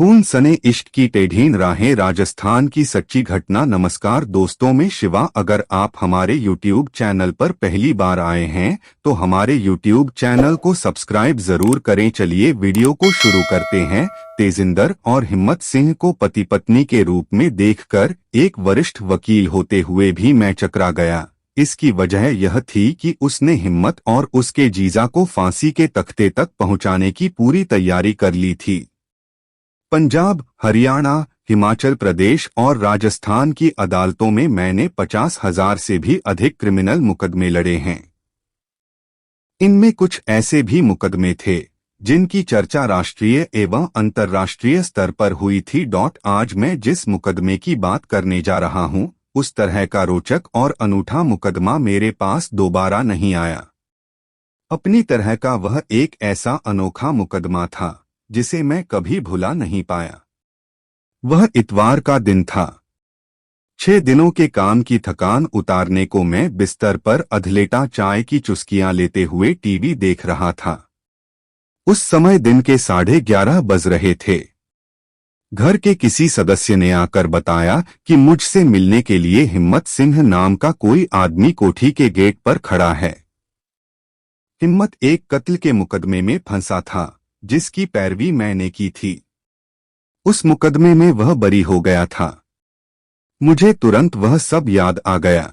खून सने इश्क की टेढ़ीन राहें, राजस्थान की सच्ची घटना। नमस्कार दोस्तों, मैं शिवा। अगर आप हमारे YouTube चैनल पर पहली बार आए हैं तो हमारे YouTube चैनल को सब्सक्राइब जरूर करें। चलिए वीडियो को शुरू करते हैं। तेजिंदर और हिम्मत सिंह को पति पत्नी के रूप में देखकर एक वरिष्ठ वकील होते हुए भी मैं चकरा गया। इसकी वजह यह थी कि उसने हिम्मत और उसके जीजा को फांसी के तख्ते तक पहुंचाने की पूरी तैयारी कर ली थी। पंजाब, हरियाणा, हिमाचल प्रदेश और राजस्थान की अदालतों में मैंने 50,000 से भी अधिक क्रिमिनल मुकदमे लड़े हैं। इनमें कुछ ऐसे भी मुकदमे थे जिनकी चर्चा राष्ट्रीय एवं अंतर्राष्ट्रीय स्तर पर हुई थी। आज मैं जिस मुकदमे की बात करने जा रहा हूं, उस तरह का रोचक और अनूठा मुकदमा मेरे पास दोबारा नहीं आया। अपनी तरह का वह एक ऐसा अनोखा मुकदमा था जिसे मैं कभी भुला नहीं पाया। वह इतवार का दिन था। 6 दिनों के काम की थकान उतारने को मैं बिस्तर पर अधलेटा चाय की चुस्कियां लेते हुए टीवी देख रहा था। उस समय दिन के 11:30 बज रहे थे। घर के किसी सदस्य ने आकर बताया कि मुझसे मिलने के लिए हिम्मत सिंह नाम का कोई आदमी कोठी के गेट पर खड़ा है। हिम्मत एक कत्ल के मुकदमे में फंसा था जिसकी पैरवी मैंने की थी। उस मुकदमे में वह बरी हो गया था। मुझे तुरंत वह सब याद आ गया।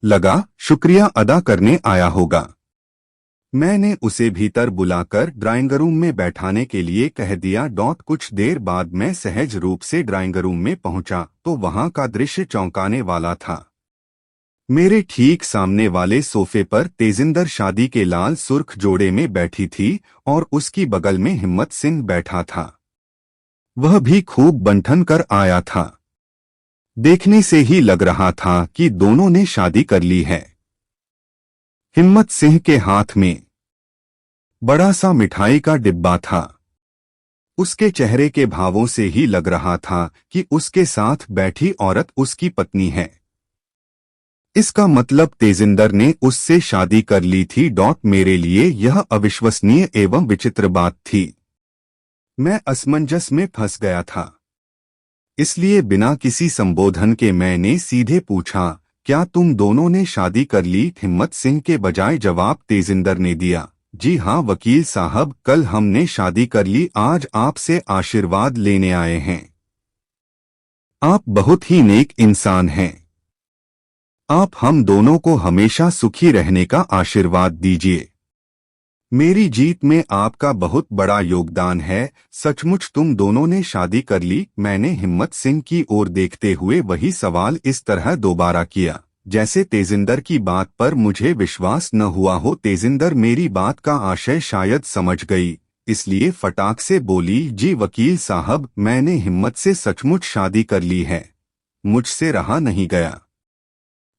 लगा शुक्रिया अदा करने आया होगा। मैंने उसे भीतर बुलाकर ड्राइंग रूम में बैठाने के लिए कह दिया। कुछ देर बाद मैं सहज रूप से ड्राइंग रूम में पहुंचा तो वहां का दृश्य चौंकाने वाला था। मेरे ठीक सामने वाले सोफे पर तेजिंदर शादी के लाल सुर्ख जोड़े में बैठी थी और उसकी बगल में हिम्मत सिंह बैठा था। वह भी खूब बंठन कर आया था। देखने से ही लग रहा था कि दोनों ने शादी कर ली है। हिम्मत सिंह के हाथ में बड़ा सा मिठाई का डिब्बा था। उसके चेहरे के भावों से ही लग रहा था कि उसके साथ बैठी औरत उसकी पत्नी है। इसका मतलब तेजिंदर ने उससे शादी कर ली थी। मेरे लिए यह अविश्वसनीय एवं विचित्र बात थी। मैं असमंजस में फंस गया था। इसलिए बिना किसी संबोधन के मैंने सीधे पूछा, क्या तुम दोनों ने शादी कर ली? हिम्मत सिंह के बजाय जवाब तेजिंदर ने दिया, जी हाँ वकील साहब, कल हमने शादी कर ली। आज आपसे आशीर्वाद लेने आए हैं। आप बहुत ही नेक इंसान हैं। आप हम दोनों को हमेशा सुखी रहने का आशीर्वाद दीजिए। मेरी जीत में आपका बहुत बड़ा योगदान है। सचमुच तुम दोनों ने शादी कर ली? मैंने हिम्मत सिंह की ओर देखते हुए वही सवाल इस तरह दोबारा किया जैसे तेजिंदर की बात पर मुझे विश्वास न हुआ हो। तेजिंदर मेरी बात का आशय शायद समझ गई, इसलिए फटाक से बोली, जी वकील साहब, मैंने हिम्मत से सचमुच शादी कर ली है। मुझसे रहा नहीं गया।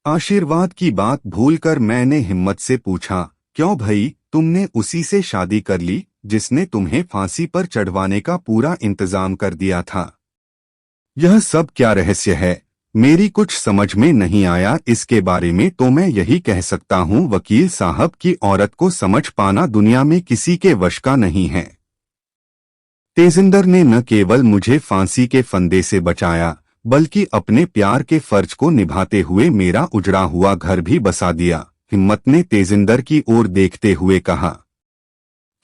आशीर्वाद की बात भूलकर मैंने हिम्मत से पूछा, क्यों भई, तुमने उसी से शादी कर ली जिसने तुम्हें फांसी पर चढ़वाने का पूरा इंतजाम कर दिया था? यह सब क्या रहस्य है? मेरी कुछ समझ में नहीं आया। इसके बारे में तो मैं यही कह सकता हूँ वकील साहब की औरत को समझ पाना दुनिया में किसी के वश का नहीं है। तेजिंदर ने न केवल मुझे फांसी के फंदे से बचाया बल्कि अपने प्यार के फर्ज को निभाते हुए मेरा उजड़ा हुआ घर भी बसा दिया। हिम्मत ने तेजिंदर की ओर देखते हुए कहा।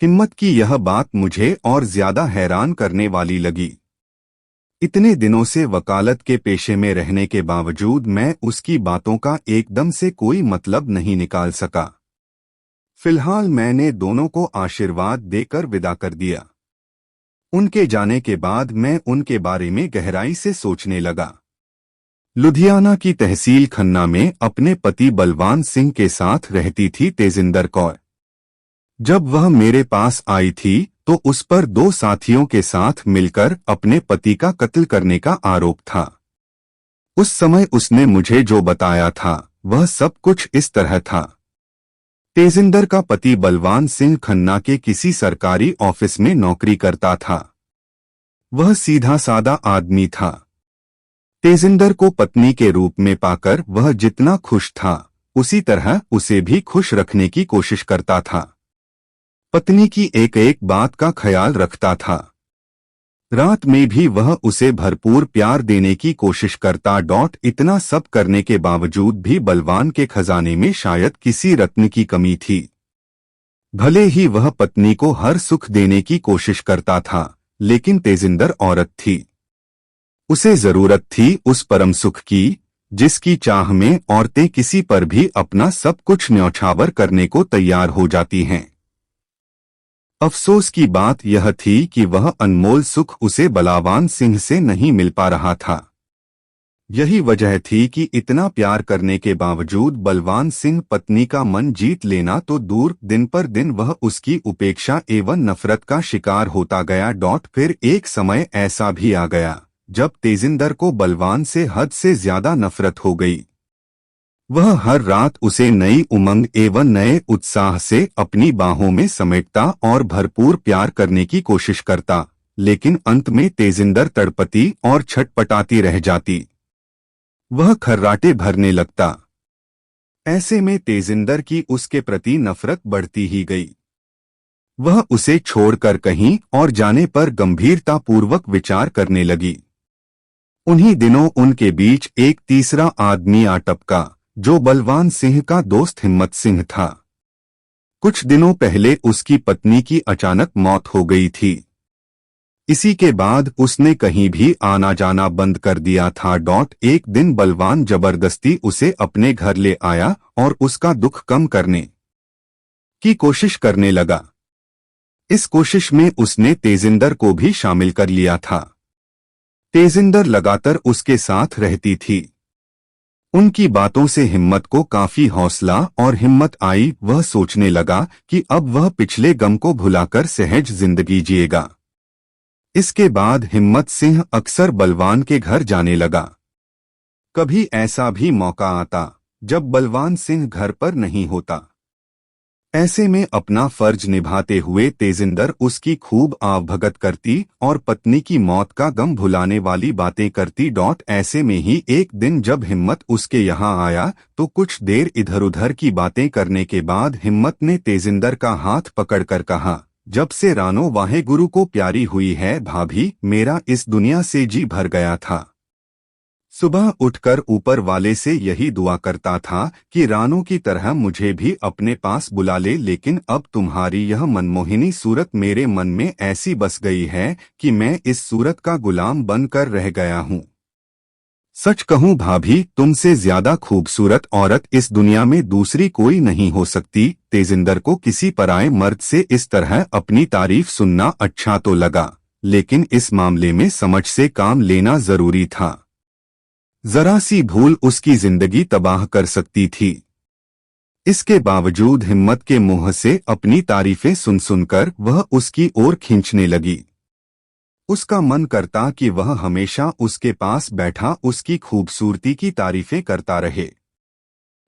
हिम्मत की यह बात मुझे और ज्यादा हैरान करने वाली लगी। इतने दिनों से वकालत के पेशे में रहने के बावजूद मैं उसकी बातों का एकदम से कोई मतलब नहीं निकाल सका। फिलहाल मैंने दोनों को आशीर्वाद देकर विदा कर दिया। उनके जाने के बाद मैं उनके बारे में गहराई से सोचने लगा। लुधियाना की तहसील खन्ना में अपने पति बलवान सिंह के साथ रहती थी तेजिंदर कौर। जब वह मेरे पास आई थी तो उस पर 2 साथियों के साथ मिलकर अपने पति का कत्ल करने का आरोप था। उस समय उसने मुझे जो बताया था वह सब कुछ इस तरह था। तेजिंदर का पति बलवान सिंह खन्ना के किसी सरकारी ऑफिस में नौकरी करता था। वह सीधा सादा आदमी था। तेजिंदर को पत्नी के रूप में पाकर वह जितना खुश था उसी तरह उसे भी खुश रखने की कोशिश करता था। पत्नी की एक एक बात का ख्याल रखता था। रात में भी वह उसे भरपूर प्यार देने की कोशिश करता। इतना सब करने के बावजूद भी बलवान के खजाने में शायद किसी रत्न की कमी थी। भले ही वह पत्नी को हर सुख देने की कोशिश करता था, लेकिन तेजिंदर औरत थी। उसे जरूरत थी उस परम सुख की, जिसकी चाह में औरतें किसी पर भी अपना सब कुछ न्यौछावर करने को तैयार हो जाती हैं। अफसोस की बात यह थी कि वह अनमोल सुख उसे बलवान सिंह से नहीं मिल पा रहा था। यही वजह थी कि इतना प्यार करने के बावजूद बलवान सिंह पत्नी का मन जीत लेना तो दूर, दिन पर दिन वह उसकी उपेक्षा एवं नफरत का शिकार होता गया। फिर एक समय ऐसा भी आ गया जब तेजिंदर को बलवान से हद से ज्यादा नफरत हो गई। वह हर रात उसे नई उमंग एवं नए उत्साह से अपनी बाहों में समेटता और भरपूर प्यार करने की कोशिश करता, लेकिन अंत में तेजिंदर तड़पती और छटपटाती रह जाती। वह खर्राटे भरने लगता। ऐसे में तेजिंदर की उसके प्रति नफरत बढ़ती ही गई। वह उसे छोड़कर कहीं और जाने पर गंभीरतापूर्वक विचार करने लगी। उन्हीं दिनों उनके बीच एक तीसरा आदमी आ टपका, जो बलवान सिंह का दोस्त हिम्मत सिंह था। कुछ दिनों पहले उसकी पत्नी की अचानक मौत हो गई थी। इसी के बाद उसने कहीं भी आना जाना बंद कर दिया था। एक दिन बलवान जबरदस्ती उसे अपने घर ले आया और उसका दुख कम करने की कोशिश करने लगा। इस कोशिश में उसने तेजिंदर को भी शामिल कर लिया था। तेजिंदर लगातार उसके साथ रहती थी। उनकी बातों से हिम्मत को काफी हौसला और हिम्मत आई। वह सोचने लगा कि अब वह पिछले गम को भुलाकर सहज जिंदगी जिएगा। इसके बाद हिम्मत सिंह अक्सर बलवान के घर जाने लगा। कभी ऐसा भी मौका आता जब बलवान सिंह घर पर नहीं होता। ऐसे में अपना फर्ज निभाते हुए तेजिंदर उसकी खूब आवभगत करती और पत्नी की मौत का गम भुलाने वाली बातें करती। ऐसे में ही एक दिन जब हिम्मत उसके यहाँ आया तो कुछ देर इधर उधर की बातें करने के बाद हिम्मत ने तेजिंदर का हाथ पकड़कर कहा, जब से रानो वाहेगुरु को प्यारी हुई है भाभी, मेरा इस दुनिया से जी भर गया था। सुबह उठकर ऊपर वाले से यही दुआ करता था कि रानो की तरह मुझे भी अपने पास बुला ले, लेकिन अब तुम्हारी यह मनमोहिनी सूरत मेरे मन में ऐसी बस गई है कि मैं इस सूरत का गुलाम बनकर रह गया हूँ। सच कहूँ भाभी, तुमसे ज्यादा खूबसूरत औरत इस दुनिया में दूसरी कोई नहीं हो सकती। तेजिंदर को किसी पराये मर्द से इस तरह अपनी तारीफ सुनना अच्छा तो लगा, लेकिन इस मामले में समझ से काम लेना जरूरी था। जरा सी भूल उसकी जिंदगी तबाह कर सकती थी। इसके बावजूद हिम्मत के मुंह से अपनी तारीफें सुन सुनकर वह उसकी ओर खींचने लगी। उसका मन करता कि वह हमेशा उसके पास बैठा उसकी खूबसूरती की तारीफें करता रहे।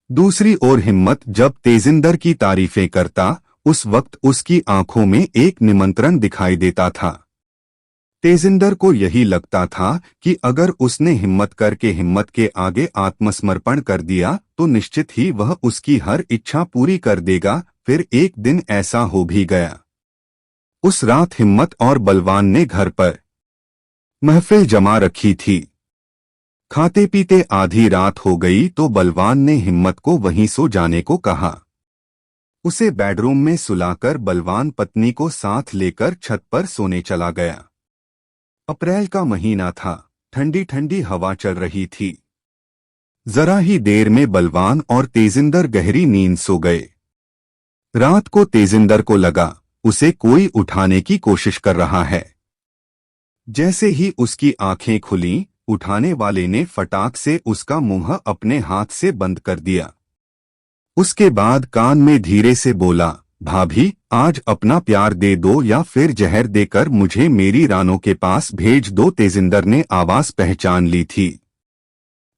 दूसरी ओर हिम्मत जब तेजिंदर की तारीफें करता, उस वक्त उसकी आंखों में एक निमंत्रण दिखाई देता था। तेजिंदर को यही लगता था कि अगर उसने हिम्मत करके हिम्मत के आगे आत्मसमर्पण कर दिया तो निश्चित ही वह उसकी हर इच्छा पूरी कर देगा। फिर एक दिन ऐसा हो भी गया। उस रात हिम्मत और बलवान ने घर पर महफिल जमा रखी थी। खाते पीते आधी रात हो गई तो बलवान ने हिम्मत को वहीं सो जाने को कहा। उसे बेडरूम में सुलाकर बलवान पत्नी को साथ लेकर छत पर सोने चला गया। अप्रैल का महीना था, ठंडी ठंडी हवा चल रही थी। जरा ही देर में बलवान और तेजिंदर गहरी नींद सो गए। रात को तेजिंदर को लगा उसे कोई उठाने की कोशिश कर रहा है। जैसे ही उसकी आंखें खुलीं, उठाने वाले ने फटाक से उसका मुंह अपने हाथ से बंद कर दिया। उसके बाद कान में धीरे से बोला, भाभी, आज अपना प्यार दे दो या फिर जहर देकर मुझे मेरी रानो के पास भेज दो। तेजिंदर ने आवाज पहचान ली थी।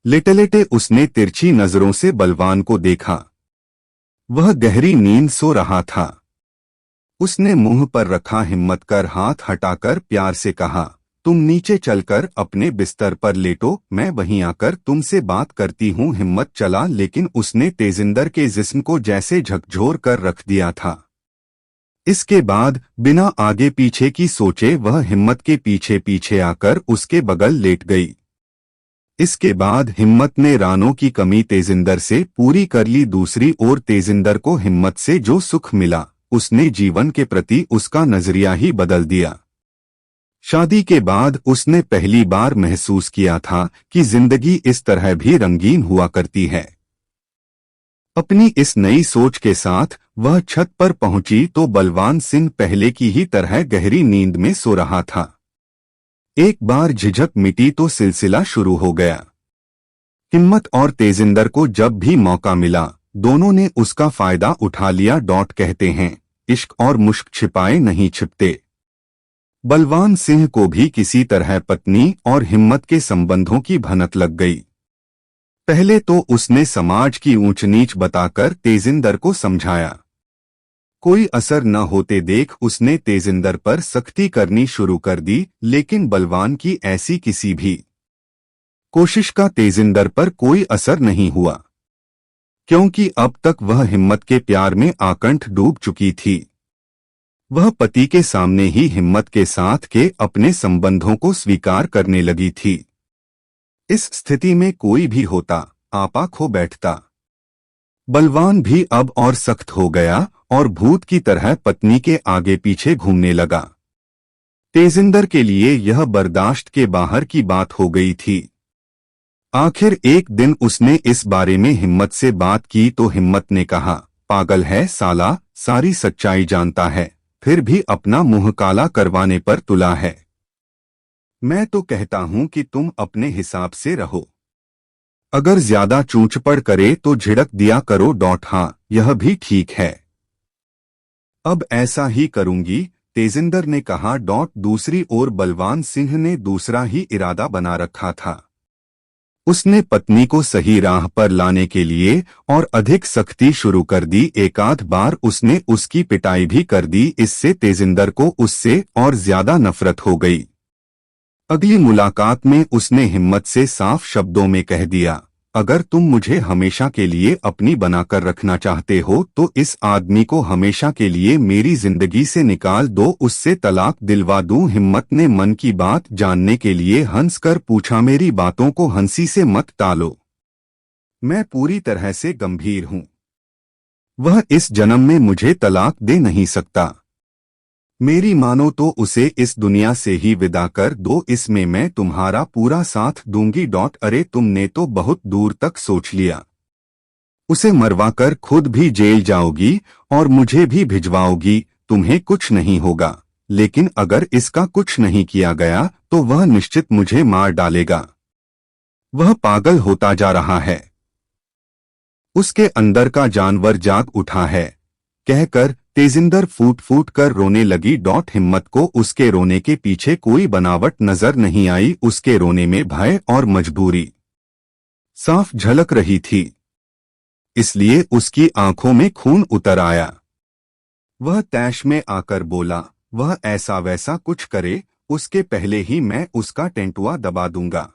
लेटे लेटे उसने तिरछी नजरों से बलवान को देखा। वह गहरी नींद सो रहा था। उसने मुंह पर रखा हिम्मत कर हाथ हटाकर प्यार से कहा, तुम नीचे चलकर अपने बिस्तर पर लेटो, मैं वहीं आकर तुमसे बात करती हूँ। हिम्मत चला, लेकिन उसने तेजिंदर के जिस्म को जैसे झकझोर कर रख दिया था। इसके बाद बिना आगे पीछे की सोचे वह हिम्मत के पीछे पीछे आकर उसके बगल लेट गई। इसके बाद हिम्मत ने रानों की कमी तेजिंदर से पूरी कर ली। दूसरी ओर तेजिंदर को हिम्मत से जो सुख मिला उसने जीवन के प्रति उसका नजरिया ही बदल दिया। शादी के बाद उसने पहली बार महसूस किया था कि जिंदगी इस तरह भी रंगीन हुआ करती है। अपनी इस नई सोच के साथ वह छत पर पहुंची तो बलवान सिंह पहले की ही तरह गहरी नींद में सो रहा था। एक बार झिझक मिटी तो सिलसिला शुरू हो गया। हिम्मत और तेजिंदर को जब भी मौका मिला दोनों ने उसका फायदा उठा लिया। कहते हैं इश्क और मुश्क छिपाए नहीं छिपते। बलवान सिंह को भी किसी तरह पत्नी और हिम्मत के संबंधों की भनक लग गई। पहले तो उसने समाज की ऊंच नीच बताकर तेजिंदर को समझाया। कोई असर न होते देख उसने तेजिंदर पर सख्ती करनी शुरू कर दी, लेकिन बलवान की ऐसी किसी भी कोशिश का तेजिंदर पर कोई असर नहीं हुआ, क्योंकि अब तक वह हिम्मत के प्यार में आकंठ डूब चुकी थी। वह पति के सामने ही हिम्मत के साथ के अपने संबंधों को स्वीकार करने लगी थी। इस स्थिति में कोई भी होता आपा खो बैठता। बलवान भी अब और सख्त हो गया और भूत की तरह पत्नी के आगे पीछे घूमने लगा। तेजिंदर के लिए यह बर्दाश्त के बाहर की बात हो गई थी। आखिर एक दिन उसने इस बारे में हिम्मत से बात की तो हिम्मत ने कहा, पागल है साला, सारी सच्चाई जानता है फिर भी अपना मुंह काला करवाने पर तुला है। मैं तो कहता हूं कि तुम अपने हिसाब से रहो। अगर ज्यादा चूंचपड़ करे तो झिड़क दिया करो। हाँ यह भी ठीक है, अब ऐसा ही करूंगी, तेजिंदर ने कहा। दूसरी ओर बलवान सिंह ने दूसरा ही इरादा बना रखा था। उसने पत्नी को सही राह पर लाने के लिए और अधिक सख्ती शुरू कर दी। एकाध बार उसने उसकी पिटाई भी कर दी। इससे तेजिंदर को उससे और ज्यादा नफरत हो गई। अगली मुलाकात में उसने हिम्मत से साफ शब्दों में कह दिया, अगर तुम मुझे हमेशा के लिए अपनी बनाकर रखना चाहते हो तो इस आदमी को हमेशा के लिए मेरी जिंदगी से निकाल दो, उससे तलाक दिलवा दूं। हिम्मत ने मन की बात जानने के लिए हंसकर पूछा, मेरी बातों को हंसी से मत टालो, मैं पूरी तरह से गंभीर हूं। वह इस जन्म में मुझे तलाक दे नहीं सकता। मेरी मानो तो उसे इस दुनिया से ही विदा कर दो, इसमें मैं तुम्हारा पूरा साथ दूंगी। अरे तुमने तो बहुत दूर तक सोच लिया। उसे मरवाकर खुद भी जेल जाओगी और मुझे भी भिजवाओगी, तुम्हें कुछ नहीं होगा। लेकिन अगर इसका कुछ नहीं किया गया तो वह निश्चित मुझे मार डालेगा। वह पागल होता जा रहा है, उसके अंदर का जानवर जाग उठा है, कहकर तेजिंदर फूट फूट कर रोने लगी। हिम्मत को उसके रोने के पीछे कोई बनावट नजर नहीं आई। उसके रोने में भय और मजबूरी साफ झलक रही थी, इसलिए उसकी आंखों में खून उतर आया। वह तैश में आकर बोला, वह ऐसा वैसा कुछ करे उसके पहले ही मैं उसका टेंटुआ दबा दूंगा।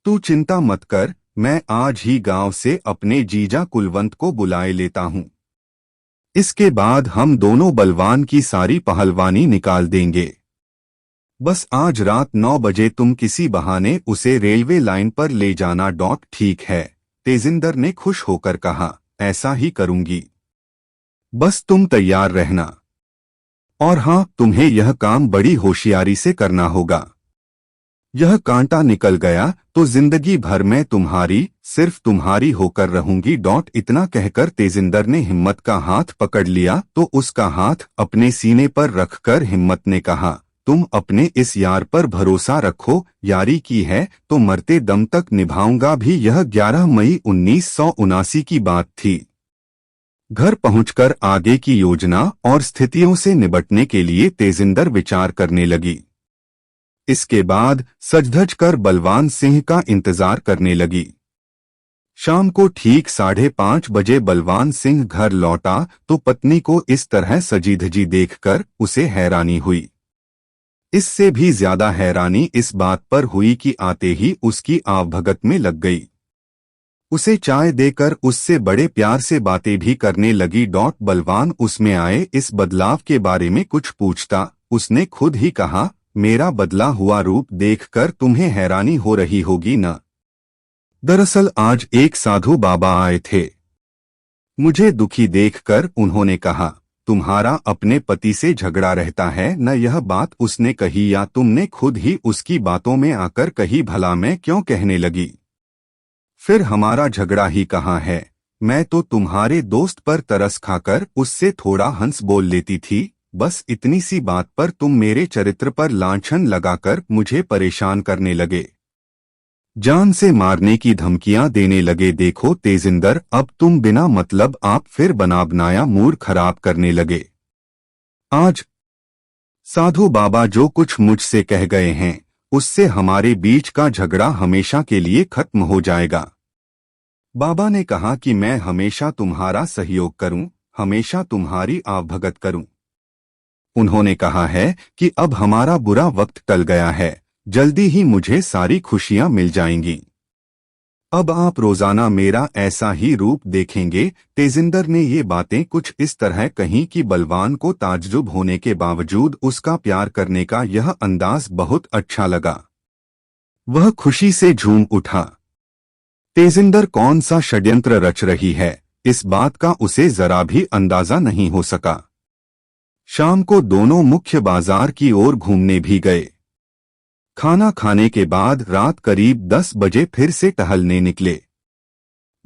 तू चिंता मत कर, मैं आज ही गांव से अपने जीजा कुलवंत को बुलाए लेता हूं। इसके बाद हम दोनों बलवान की सारी पहलवानी निकाल देंगे। बस आज रात 9 बजे तुम किसी बहाने उसे रेलवे लाइन पर ले जाना। ठीक है, तेजिंदर ने खुश होकर कहा, ऐसा ही करूंगी, बस तुम तैयार रहना। और हाँ, तुम्हें यह काम बड़ी होशियारी से करना होगा। यह कांटा निकल गया तो जिंदगी भर मैं तुम्हारी, सिर्फ तुम्हारी होकर रहूंगी। इतना कहकर तेजिंदर ने हिम्मत का हाथ पकड़ लिया तो उसका हाथ अपने सीने पर रखकर हिम्मत ने कहा, तुम अपने इस यार पर भरोसा रखो, यारी की है तो मरते दम तक निभाऊंगा भी। यह 11 मई 1979 की बात थी। घर पहुंचकर आगे की योजना और स्थितियों से निपटने के लिए तेजिंदर विचार करने लगी। इसके बाद सज-धज कर बलवान सिंह का इंतजार करने लगी। शाम को ठीक 5:30 बजे बलवान सिंह घर लौटा तो पत्नी को इस तरह सजी धजी देखकर उसे हैरानी हुई। इससे भी ज्यादा हैरानी इस बात पर हुई कि आते ही उसकी आवभगत में लग गई। उसे चाय देकर उससे बड़े प्यार से बातें भी करने लगी। बलवान उसमें आए इस बदलाव के बारे में कुछ पूछता, उसने खुद ही कहा, मेरा बदला हुआ रूप देखकर तुम्हें हैरानी हो रही होगी न। दरअसल आज एक साधु बाबा आए थे। मुझे दुखी देखकर उन्होंने कहा, तुम्हारा अपने पति से झगड़ा रहता है न। यह बात उसने कही या तुमने खुद ही उसकी बातों में आकर कही? भला मैं क्यों कहने लगी? फिर हमारा झगड़ा ही कहाँ है? मैं तो तुम्हारे दोस्त पर तरस खाकर उससे थोड़ा हंस बोल लेती थी। बस इतनी सी बात पर तुम मेरे चरित्र पर लांछन लगाकर मुझे परेशान करने लगे, जान से मारने की धमकियां देने लगे। देखो तेजिंदर, अब तुम बिना मतलब आप फिर बनाया मूड खराब करने लगे। आज साधु बाबा जो कुछ मुझसे कह गए हैं, उससे हमारे बीच का झगड़ा हमेशा के लिए खत्म हो जाएगा। बाबा ने कहा कि मैं हमेशा तुम्हारा सहयोग करूं, हमेशा तुम्हारी आवभगत करूं। उन्होंने कहा है कि अब हमारा बुरा वक्त टल गया है, जल्दी ही मुझे सारी खुशियां मिल जाएंगी। अब आप रोजाना मेरा ऐसा ही रूप देखेंगे। तेजिंदर ने ये बातें कुछ इस तरह कहीं कि बलवान को ताज्जुब होने के बावजूद उसका प्यार करने का यह अंदाज बहुत अच्छा लगा। वह खुशी से झूम उठा। तेजिंदर कौन सा षड्यंत्र रच रही है, इस बात का उसे जरा भी अंदाजा नहीं हो सका। शाम को दोनों मुख्य बाजार की ओर घूमने भी गए। खाना खाने के बाद रात करीब 10 बजे फिर से टहलने निकले।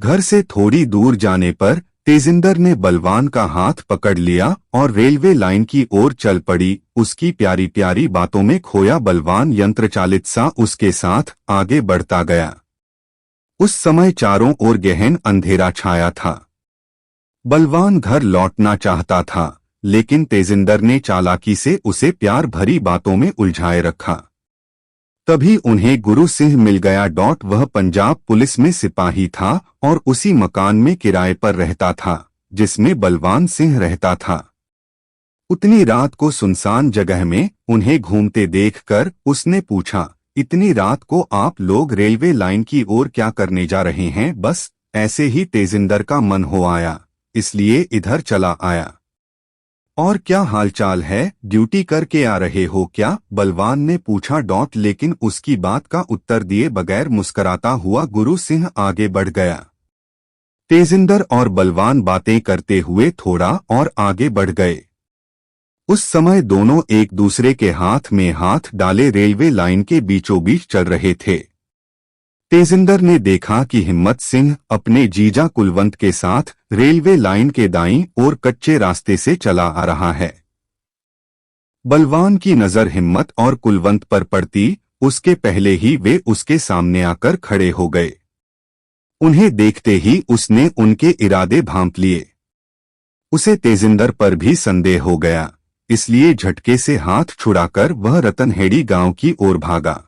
घर से थोड़ी दूर जाने पर तेजिंदर ने बलवान का हाथ पकड़ लिया और रेलवे लाइन की ओर चल पड़ी। उसकी प्यारी प्यारी बातों में खोया बलवान यंत्रचालित सा उसके साथ आगे बढ़ता गया। उस समय चारों ओर गहन अंधेरा छाया था। बलवान घर लौटना चाहता था, लेकिन तेजिंदर ने चालाकी से उसे प्यार भरी बातों में उलझाए रखा। तभी उन्हें गुरु सिंह मिल गया। वह पंजाब पुलिस में सिपाही था और उसी मकान में किराए पर रहता था जिसमें बलवान सिंह रहता था। उतनी रात को सुनसान जगह में उन्हें घूमते देखकर उसने पूछा, इतनी रात को आप लोग रेलवे लाइन की ओर क्या करने जा रहे हैं? बस ऐसे ही तेजिंदर का मन हो आया, इसलिए इधर चला आया। और क्या हालचाल है, ड्यूटी करके आ रहे हो क्या? बलवान ने पूछा। लेकिन उसकी बात का उत्तर दिए बगैर मुस्कराता हुआ गुरु सिंह आगे बढ़ गया। तेजिंदर और बलवान बातें करते हुए थोड़ा और आगे बढ़ गए। उस समय दोनों एक दूसरे के हाथ में हाथ डाले रेलवे लाइन के बीचों बीच चल रहे थे। तेजिंदर ने देखा कि हिम्मत सिंह अपने जीजा कुलवंत के साथ रेलवे लाइन के दाईं ओर कच्चे रास्ते से चला आ रहा है। बलवान की नजर हिम्मत और कुलवंत पर पड़ती, उसके पहले ही वे उसके सामने आकर खड़े हो गए। उन्हें देखते ही उसने उनके इरादे भांप लिए। उसे तेजिंदर पर भी संदेह हो गया, इसलिए झटके से हाथ छुड़ाकर वह रतनहेड़ी गांव की ओर भागा।